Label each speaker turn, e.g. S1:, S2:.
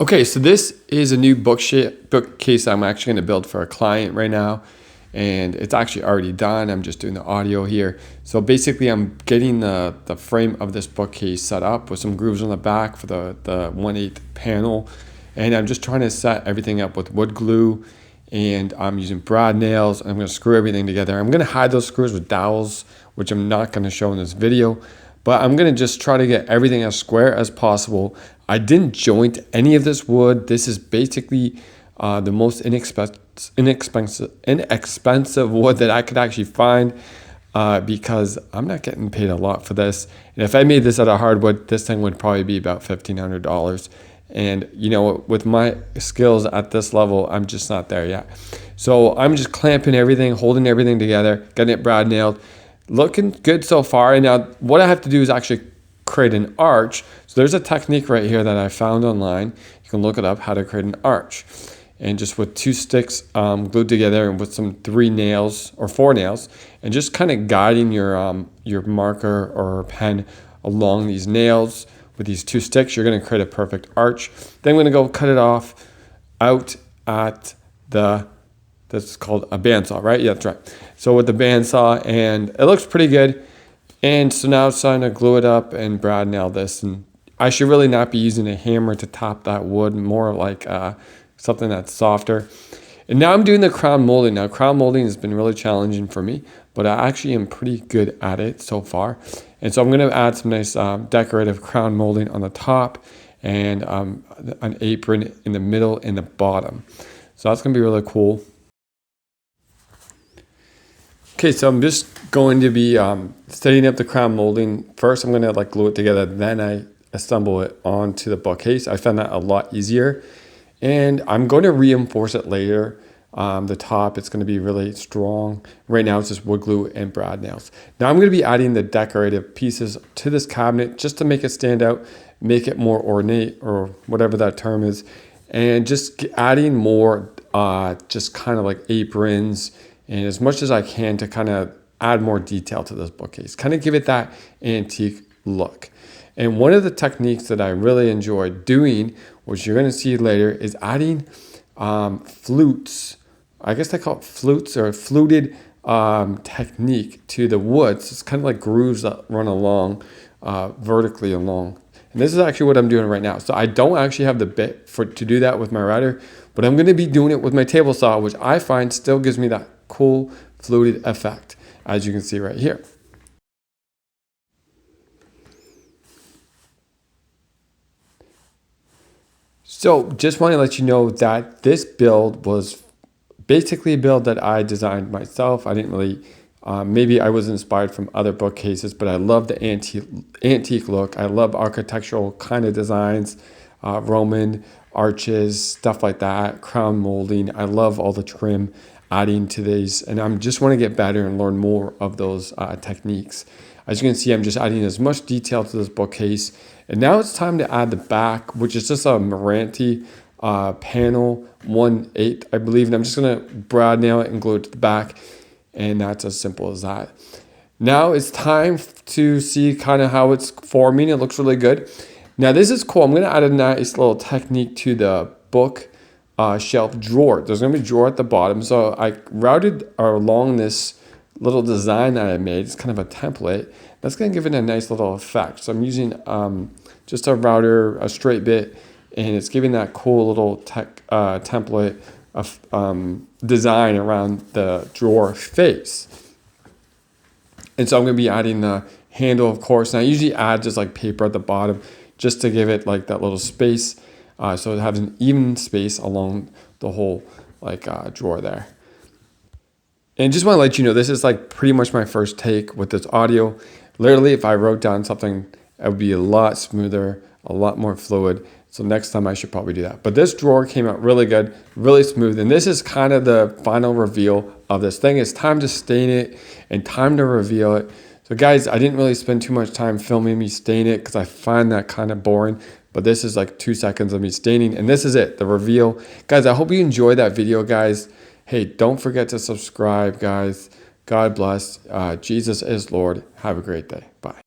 S1: Okay, so this is a new bookcase I'm actually going to build for a client right now. And it's actually already done. I'm just doing the audio here. So basically I'm getting the frame of this bookcase set up with some grooves on the back for the 1/8 panel. And I'm just trying to set everything up with wood glue. And I'm using brad nails. I'm going to screw everything together. I'm going to hide those screws with dowels, which I'm not going to show in this video. But I'm going to just try to get everything as square as possible. I didn't joint any of this wood. This is basically the most inexpensive wood that I could actually find because I'm not getting paid a lot for this. And if I made this out of hardwood, this thing would probably be about $1,500. And you know, with my skills at this level, I'm just not there yet. So I'm just clamping everything, holding everything together, getting it brad nailed. Looking good so far. And now what I have to do is actually create an arch. So there's a technique right here that I found online. You can look it up, how to create an arch. And just with 2 sticks glued together and with some 3 nails or 4 nails, and just kind of guiding your marker or pen along these nails with these 2 sticks, you're going to create a perfect arch. Then I'm going to go cut it off out at that's called a bandsaw, right? Yeah, that's right. So with the bandsaw, and it looks pretty good. And so now it's time to glue it up and brad nail this. And I should really not be using a hammer to top that wood, more like something that's softer. And now I'm doing the crown molding. Now crown molding has been really challenging for me, but I actually am pretty good at it so far. And so I'm going to add some nice decorative crown molding on the top and an apron in the middle and the bottom. So that's going to be really cool. Okay, so I'm just going to be setting up the crown molding. First, I'm going to glue it together. Then I assemble it onto the bookcase. I found that a lot easier. And I'm going to reinforce it later. The top, it's going to be really strong. Right now, it's just wood glue and brad nails. Now, I'm going to be adding the decorative pieces to this cabinet just to make it stand out, make it more ornate or whatever that term is. And just adding more just kind of like aprons and as much as I can to kind of add more detail to this bookcase, kind of give it that antique look. And one of the techniques that I really enjoy doing, which you're going to see later, is adding flutes. I guess they call it flutes or fluted technique to the woods. It's kind of like grooves that run along, vertically along. And this is actually what I'm doing right now. So I don't actually have the bit to do that with my router, but I'm going to be doing it with my table saw, which I find still gives me that cool fluted effect, as you can see right here. So just want to let you know that this build was basically a build that I designed myself. I didn't really, maybe I was inspired from other bookcases, but I love the antique look. I love architectural kind of designs, Roman arches, stuff like that, crown molding. I love all the trim adding to these, and I just want to get better and learn more of those techniques. As you can see, I'm just adding as much detail to this bookcase. And now it's time to add the back, which is just a Meranti panel, 1/8, I believe. And I'm just going to brad nail it and glue it to the back. And that's as simple as that. Now it's time to see kind of how it's forming. It looks really good. Now this is cool. I'm going to add a nice little technique to the book shelf drawer. There's going to be a drawer at the bottom. So I routed along this little design that I made. It's kind of a template. That's going to give it a nice little effect. So I'm using just a router, a straight bit, and it's giving that cool little template of design around the drawer face. And so I'm going to be adding the handle, of course. And I usually add just like paper at the bottom just to give it like that little space. So it has an even space along the whole drawer there. And just want to let you know, this is like pretty much my first take with this audio. Literally, if I wrote down something, it would be a lot smoother, a lot more fluid. So next time I should probably do that. But this drawer came out really good, really smooth. And this is kind of the final reveal of this thing. It's time to stain it and time to reveal it. So guys, I didn't really spend too much time filming me stain it because I find that kind of boring. But this is like 2 seconds of me staining. And this is it, the reveal. Guys, I hope you enjoyed that video, guys. Hey, don't forget to subscribe, guys. God bless. Jesus is Lord. Have a great day. Bye.